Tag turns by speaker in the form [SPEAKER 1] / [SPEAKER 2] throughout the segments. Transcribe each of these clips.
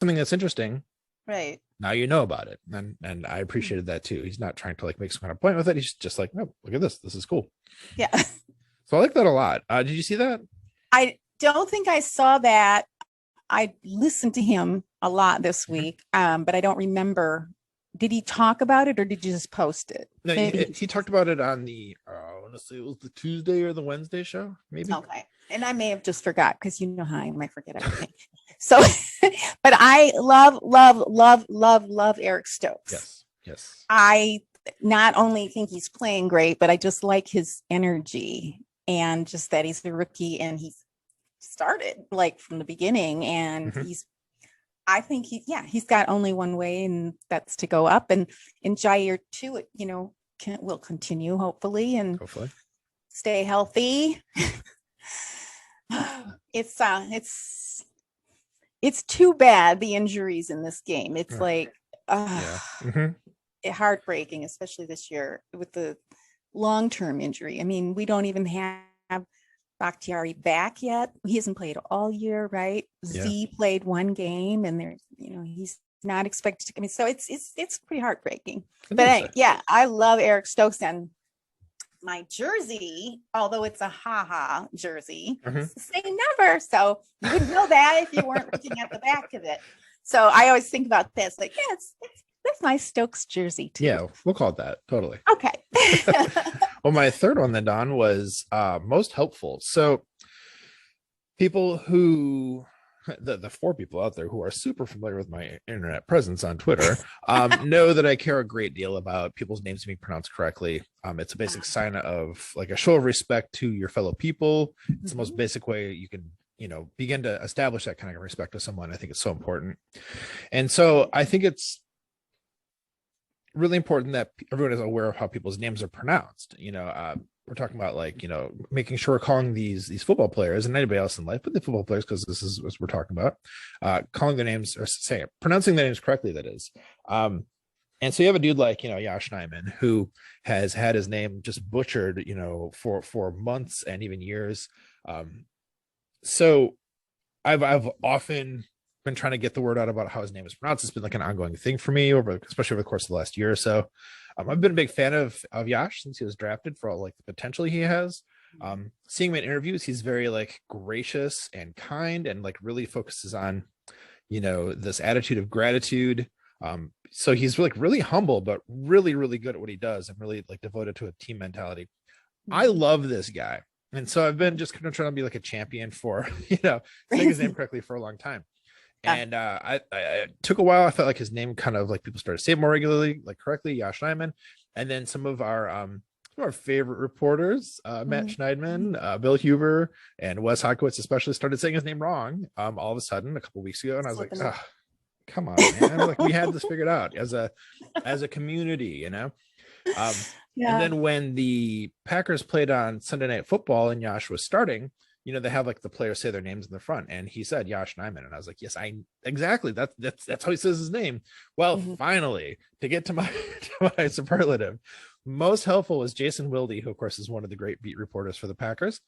[SPEAKER 1] something that's interesting,
[SPEAKER 2] Right.
[SPEAKER 1] now you know about it. And I appreciated that too. He's not trying to like make some kind of point with it. He's just like, oh, look at this. This is cool.
[SPEAKER 2] Yeah.
[SPEAKER 1] So I like that a lot. Did you see that?
[SPEAKER 2] I don't think I saw that. I listened to him a lot this week, but I don't remember. Did he talk about it or did you just post it?
[SPEAKER 1] No, he talked about it on the, I want to say it was the Tuesday or the Wednesday show, maybe.
[SPEAKER 2] Okay. And I may have just forgot because you know how I might forget everything. So, but I love Eric Stokes.
[SPEAKER 1] Yes. Yes.
[SPEAKER 2] I not only think he's playing great, but I just like his energy and just that he's the rookie and he's started like from the beginning and I think he's got only one way and that's to go up and in Jaire too, will continue hopefully and stay healthy. It's too bad the injuries in this game. It's like heartbreaking, especially this year with the long-term injury. I mean, we don't even have Bakhtiari back yet. He hasn't played all year, right?
[SPEAKER 1] Yeah.
[SPEAKER 2] Z played one game and there's, he's not expected to come in. So it's pretty heartbreaking. But I love Eric Stokes and my jersey, although it's a haha jersey, say never. So you wouldn't know that if you weren't looking at the back of it. So I always think about this, like, that's my Stokes jersey too.
[SPEAKER 1] Yeah, we'll call it that. Totally.
[SPEAKER 2] Okay.
[SPEAKER 1] Well, my third one then, Don, was most helpful. So people who, the four people out there who are super familiar with my internet presence on Twitter know that I care a great deal about people's names being pronounced correctly. It's a basic sign of like a show of respect to your fellow people. It's the most basic way you can, begin to establish that kind of respect to someone. I think it's so important. And so I think it's really important that everyone is aware of how people's names are pronounced. We're talking about like, making sure we're calling these football players and anybody else in life, but the football players, because this is what we're talking about, calling their names or pronouncing their names correctly. That is. And so you have a dude like, Yosh Nijman, who has had his name just butchered, for months and even years. So I've often been trying to get the word out about how his name is pronounced. It's been like an ongoing thing for me especially over the course of the last year or so. I've been a big fan of Yosh since he was drafted for all like the potential he has. Seeing him in interviews, he's very like gracious and kind and like really focuses on, this attitude of gratitude. So he's like really humble, but really, really good at what he does and really like devoted to a team mentality. I love this guy. And so I've been just kind of trying to be like a champion for, saying his name correctly for a long time. And I took a while. I felt like his name kind of like people started to say it more regularly, like correctly, Yosh Nijman. And then some of our favorite reporters, Matt Schneidman, Bill Huber, and Wes Hodkowitz especially started saying his name wrong all of a sudden a couple of weeks ago. And I was like, oh, come on, man. Like we had this figured out as a community, And then when the Packers played on Sunday Night Football and Yosh was starting, they have like the players say their names in the front, and he said Yosh Nijman, and I was like, yes, exactly. That's how he says his name. Well, finally, to get to my superlative, most helpful was Jason Wilde, who of course is one of the great beat reporters for the Packers.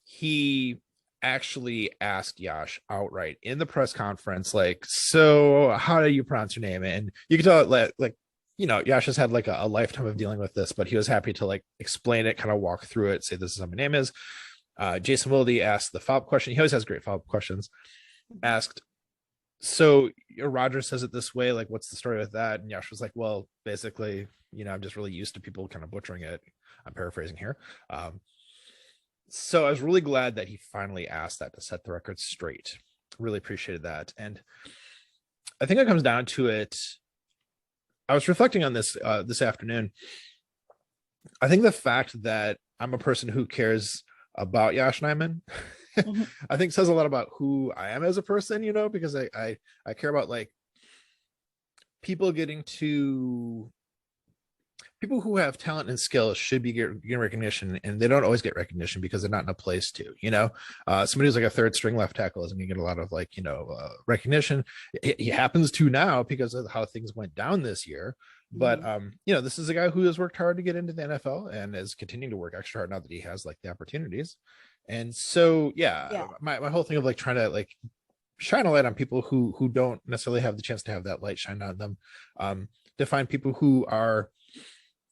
[SPEAKER 1] He actually asked Yosh outright in the press conference, like, so how do you pronounce your name? And you can tell like Yosh has had like a lifetime of dealing with this, but he was happy to like explain it, kind of walk through it, say this is how my name is. Jason Wilde asked the follow-up question. He always has great follow-up questions. Asked, so Rodgers says it this way, like what's the story with that? And Yosh was like, well, basically, I'm just really used to people kind of butchering it. I'm paraphrasing here. So I was really glad that he finally asked that to set the record straight. Really appreciated that. And I think it comes down to it. I was reflecting on this this afternoon. I think the fact that I'm a person who cares about Yosh Nijman, I think says a lot about who I am as a person, because I care about like people who have talent and skill should be getting recognition, and they don't always get recognition because they're not in a place to, somebody who's like a third string left tackle isn't gonna get a lot of like, recognition. He happens to now because of how things went down this year. But, this is a guy who has worked hard to get into the NFL and is continuing to work extra hard now that he has like the opportunities. And so, my whole thing of like trying to like shine a light on people who don't necessarily have the chance to have that light shine on them. To find people who are,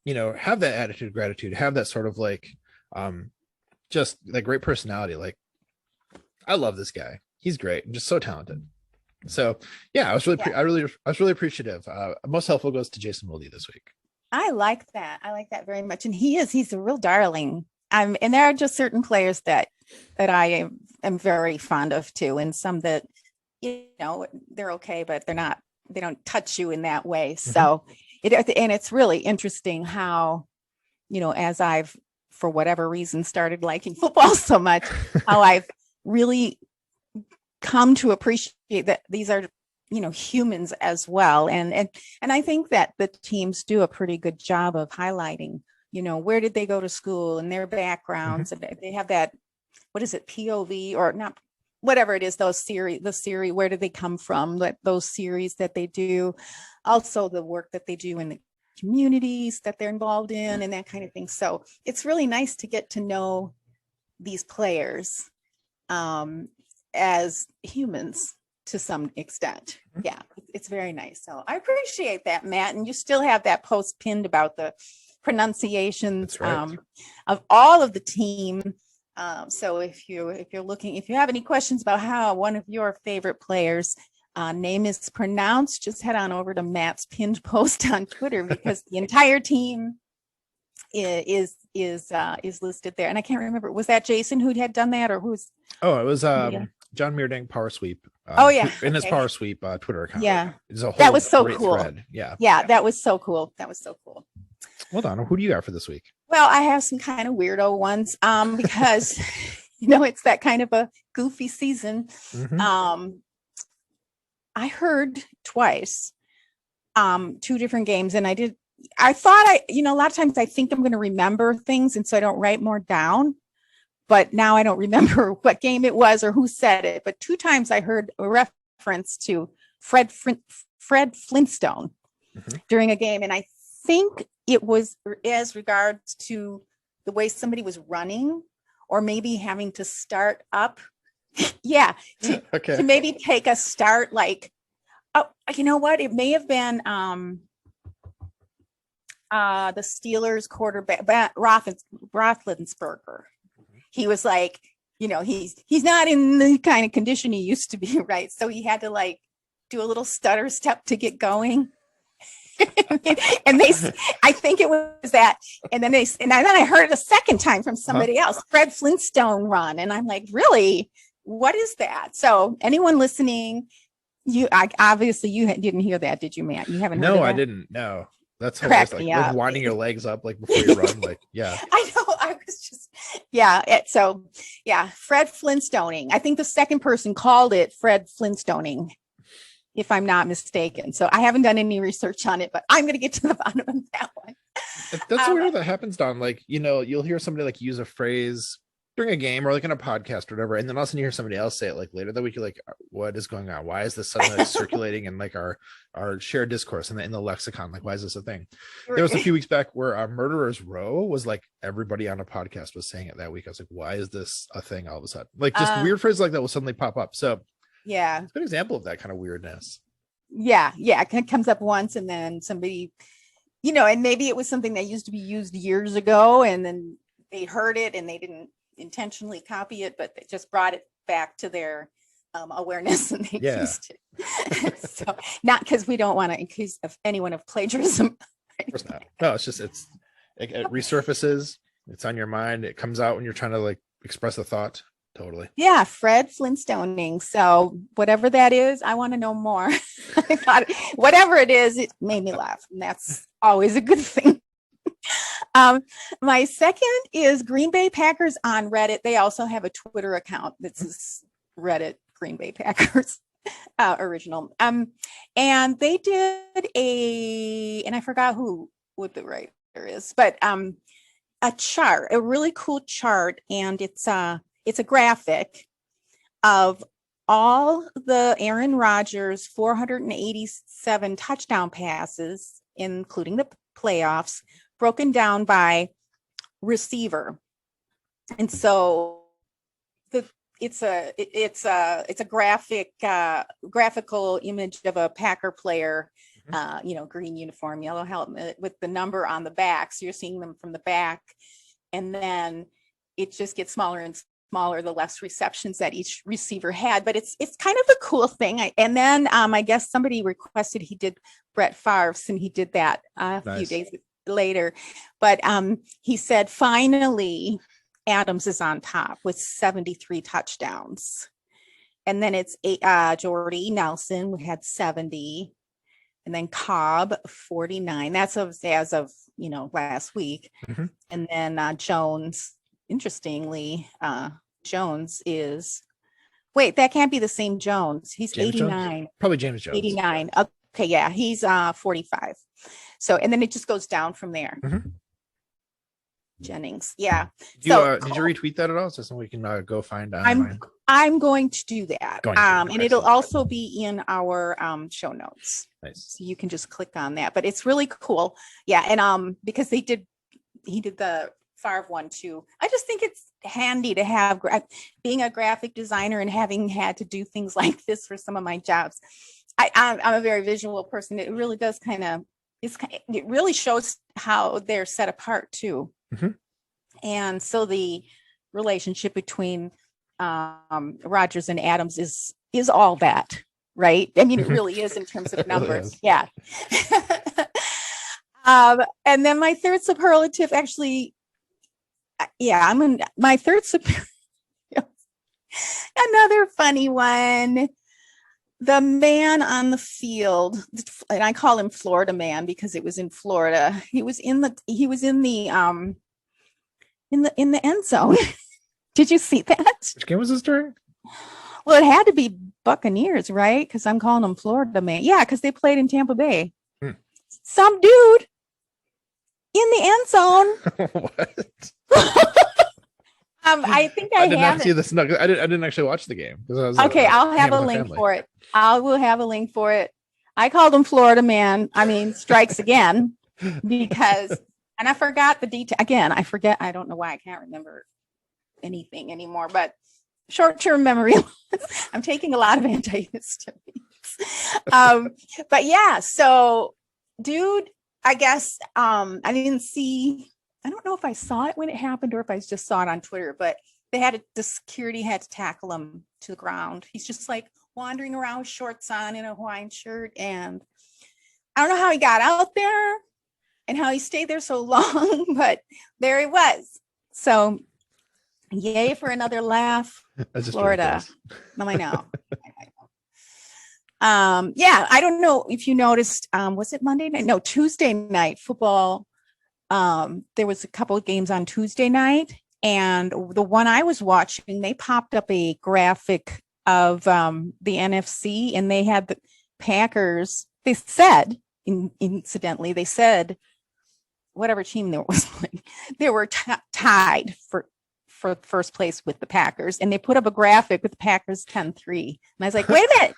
[SPEAKER 1] have that attitude of gratitude, have that sort of like, just that great personality. Like, I love this guy. He's great and just so talented. So yeah, I was really appreciative. Most helpful goes to Jason Wilde this week.
[SPEAKER 2] I like that. I like that very much. And he's a real darling. And there are just certain players that I am very fond of too. And some that, they're okay, but they don't touch you in that way. Mm-hmm. So it's really interesting how, as I've, for whatever reason, started liking football so much, how I've really come to appreciate that these are, humans as well. And I think that the teams do a pretty good job of highlighting, where did they go to school and their backgrounds. Mm-hmm. And they have that, what is it, POV or not, whatever it is, the series, where did they come from? Those series that they do, also the work that they do in the communities that they're involved in and that kind of thing. So it's really nice to get to know these players as humans to some extent. Yeah, it's very nice. So I appreciate that, Matt. And you still have that post pinned about the pronunciations of all of the team. So if you have any questions about how one of your favorite players name is pronounced, just head on over to Matt's pinned post on Twitter, because the entire team is listed there. And I can't remember, was that Jason who had done that, or who's? Oh,
[SPEAKER 1] it was John Meerdink Power Sweep. In his Power Sweep Twitter account.
[SPEAKER 2] Yeah,
[SPEAKER 1] that was so cool. Thread.
[SPEAKER 2] Yeah, that was so cool.
[SPEAKER 1] Well done. Who do you got for this week?
[SPEAKER 2] Well, I have some kind of weirdo ones because it's that kind of a goofy season. Mm-hmm. I heard twice 2 different games, and I thought a lot of times I think I'm going to remember things, and so I don't write more down. But now I don't remember what game it was or who said it. But 2 times I heard a reference to Fred Flinstone mm-hmm. during a game. And I think it was as regards to the way somebody was running, or maybe having to start up. To maybe take a start, like, you know what? It may have been the Steelers quarterback, Roethlisberger. He was like, he's not in the kind of condition he used to be, right? So he had to like do a little stutter step to get going. And I think it was that. And then I heard it a second time from somebody else, Fred Flinstone run. And I'm like, really? What is that? So anyone listening, obviously you didn't hear that, did you, Matt? You haven't heard of that?
[SPEAKER 1] No, I didn't. No. That's hilarious. Like winding your legs up like before you run. Like, yeah.
[SPEAKER 2] I know. I was just, Fred Flinstoning. I think the second person called it Fred Flinstoning, if I'm not mistaken. So I haven't done any research on it, but I'm going to get to the bottom of that one.
[SPEAKER 1] That's weird that happens, Don. Like, you'll hear somebody like use a phrase during a game or like in a podcast or whatever, and then all of a sudden you hear somebody else say it like later that week. You're like, what is going on? Why is this suddenly circulating in like our shared discourse in the lexicon? Like, why is this a thing? There was a few weeks back where Murderers Row was like everybody on a podcast was saying it that week. I was like, why is this a thing all of a sudden? Like, just weird phrases like that will suddenly pop up. So yeah, it's a good example of that kind of weirdness.
[SPEAKER 2] Yeah, it comes up once, and then somebody, and maybe it was something that used to be used years ago, and then they heard it and they didn't intentionally copy it, but they just brought it back to their awareness, and they used it. So not because we don't want to accuse anyone of plagiarism.
[SPEAKER 1] Of course not. No, it's just it resurfaces. It's on your mind. It comes out when you're trying to like express a thought. Totally.
[SPEAKER 2] Yeah, Fred Flinstoning. So whatever that is, I want to know more. I thought whatever it is, it made me laugh, and that's always a good thing. My second is Green Bay Packers on Reddit. They also have a Twitter account that's Reddit Green Bay Packers original. And they did and I forgot what the writer is, but a chart, a really cool chart, and it's a graphic of all the Aaron Rodgers 487 touchdown passes, including the playoffs, broken down by receiver. And so it's a graphical image of a Packer player, green uniform, yellow helmet with the number on the back. So you're seeing them from the back, and then it just gets smaller and smaller the less receptions that each receiver had. But it's kind of a cool thing. And then I guess somebody requested he did Brett Favre's, and he did that a few days later. But he said finally Adams is on top with 73 touchdowns. And then it's Jordy Nelson, we had 70. And then Cobb, 49. That's as of last week. Mm-hmm. And then Jones, interestingly, Jones is, wait, that can't be the same Jones. He's James 89.
[SPEAKER 1] Jones? Probably James Jones.
[SPEAKER 2] 89. Okay, yeah, he's 45. So, and then it just goes down from there. Mm-hmm. Jennings, yeah.
[SPEAKER 1] Did you retweet that at all? So something we can go find online?
[SPEAKER 2] I'm going to do that. And it'll also be in our show notes.
[SPEAKER 1] Nice.
[SPEAKER 2] So you can just click on that. But it's really cool. Yeah, and because he did the Favre one too. I just think it's handy to have, being a graphic designer and having had to do things like this for some of my jobs. I'm a very visual person. It really does it really shows how they're set apart too. Mm-hmm. And so the relationship between Rodgers and Adams is all that, right? I mean, it really is in terms of numbers. Yeah. And then my third superlative, actually, my third superlative. Another funny one. The man on the field, and I call him Florida man because it was in Florida. He was in the end zone. Did you see that?
[SPEAKER 1] Which game was this during?
[SPEAKER 2] Well, it had to be Buccaneers, right? Because I'm calling them Florida man. Yeah, because they played in Tampa Bay. Some dude in the end zone.
[SPEAKER 1] What?
[SPEAKER 2] I think I
[SPEAKER 1] did not see this. No, I didn't actually watch the game.
[SPEAKER 2] Okay, I'll have a link for it. I will have a link for it. I called him Florida man. I mean, strikes again, because, and I forgot the detail. Again, I forget. I don't know why I can't remember anything anymore, but short-term memory. I'm taking a lot of antihistamines. But yeah, so dude, I guess I didn't see. I don't know if I saw it when it happened or if I just saw it on Twitter, but the security had to tackle him to the ground. He's just like wandering around with shorts on in a Hawaiian shirt. And I don't know how he got out there and how he stayed there so long, but there he was. So yay for another laugh. Florida. No, I know. Yeah, I don't know if you noticed, was it Monday night? No, Tuesday night football. There was a couple of games on Tuesday night, and the one I was watching, they popped up a graphic of the NFC, and they had the Packers. They said, incidentally, they said whatever team there was playing, they were tied for first place with the Packers, and they put up a graphic with the Packers 10-3. And I was like, wait a minute,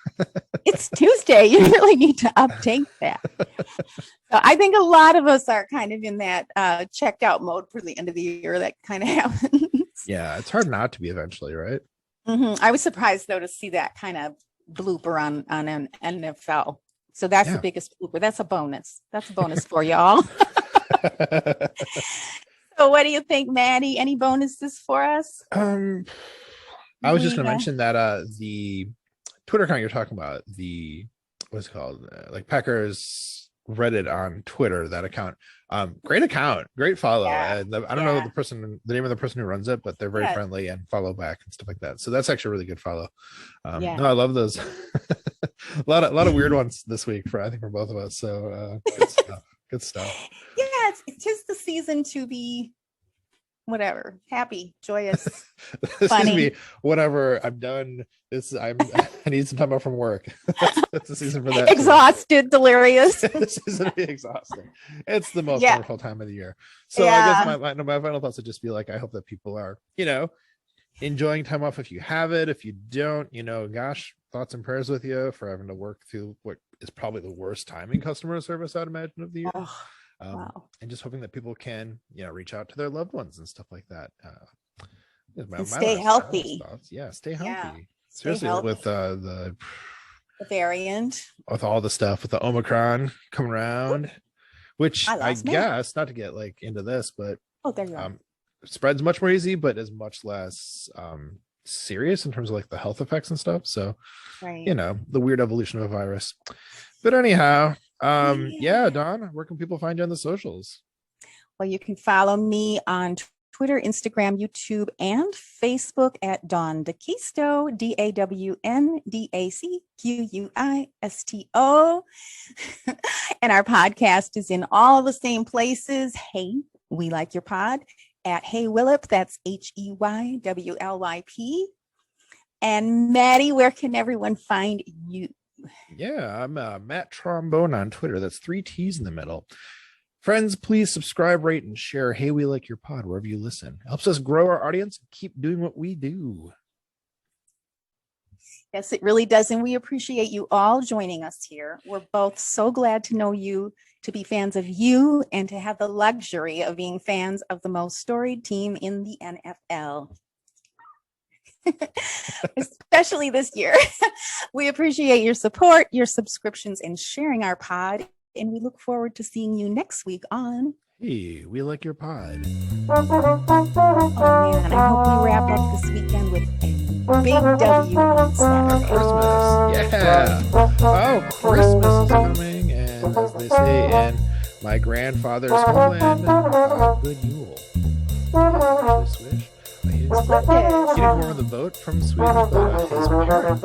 [SPEAKER 2] it's Tuesday. You really need to update that. So I think a lot of us are kind of in that checked out mode for the end of the year. That kind of happens.
[SPEAKER 1] Yeah, it's hard not to be eventually, right?
[SPEAKER 2] Mm-hmm. I was surprised though to see that kind of blooper on an NFL. So that's the biggest blooper. That's a bonus. That's a bonus for y'all. So what do you think, Maddie? Any bonuses for us?
[SPEAKER 1] I was just going to mention that the Twitter account you're talking about, what's it called? Like Packers Reddit on Twitter, that account. Great account, great follow. I don't know the name of the person who runs it, but they're very friendly and follow back and stuff like that. So that's actually a really good follow. No, I love those. a lot of weird ones this week for both of us. So good stuff. Good stuff.
[SPEAKER 2] Yeah, it's just the season to be whatever, happy, joyous, funny.
[SPEAKER 1] Whatever. I'm done. I need some time off from work. That's the season for that.
[SPEAKER 2] Exhausted, delirious.
[SPEAKER 1] This is to be exhausting. It's the most wonderful time of the year. So I guess my final thoughts would just be like, I hope that people are, enjoying time off if you have it. If you don't, gosh, thoughts and prayers with you for having to work through what is probably the worst time in customer service, I'd imagine, of the year. Wow. And just hoping that people can, reach out to their loved ones and stuff like that.
[SPEAKER 2] And stay healthy.
[SPEAKER 1] Yeah, stay healthy.
[SPEAKER 2] Yeah,
[SPEAKER 1] Seriously,
[SPEAKER 2] healthy.
[SPEAKER 1] with the
[SPEAKER 2] variant,
[SPEAKER 1] with all the stuff with the Omicron coming around, which I guess not to get like into this, but
[SPEAKER 2] there you go.
[SPEAKER 1] Spreads much more easy, but is much less serious in terms of like the health effects and stuff. So, you know, the weird evolution of a virus. But anyhow, yeah, Dawn, where can people find you on the socials?
[SPEAKER 2] Well, you can follow me on Twitter, Instagram, YouTube, and Facebook at Dawn Daquisto, DAWNDACQUISTO. And our podcast is in all the same places. Hey, we like your pod at Hey Willip. That's HEYWLYP. And Maddie, where can everyone find you?
[SPEAKER 1] Yeah, I'm Matt Trombone on Twitter. That's 3 T's in the middle. Friends, please subscribe, rate, and share Hey We Like Your Pod wherever you listen. It helps us grow our audience and keep doing what we do.
[SPEAKER 2] Yes, it really does. And we appreciate you all joining us here. We're both so glad to know you, to be fans of you, and to have the luxury of being fans of the most storied team in the NFL. Especially this year. We appreciate your support, your subscriptions, and sharing our pod. And we look forward to seeing you next week on
[SPEAKER 1] Hey, We Like Your Pod.
[SPEAKER 2] Oh man, I hope we wrap up this weekend with a big W on Saturday.
[SPEAKER 1] Christmas, yeah. Oh, Christmas is coming, and as they say in my grandfather's homeland, good Yule. Yeah, swish. He didn't go on the boat from Sweden, but his parents.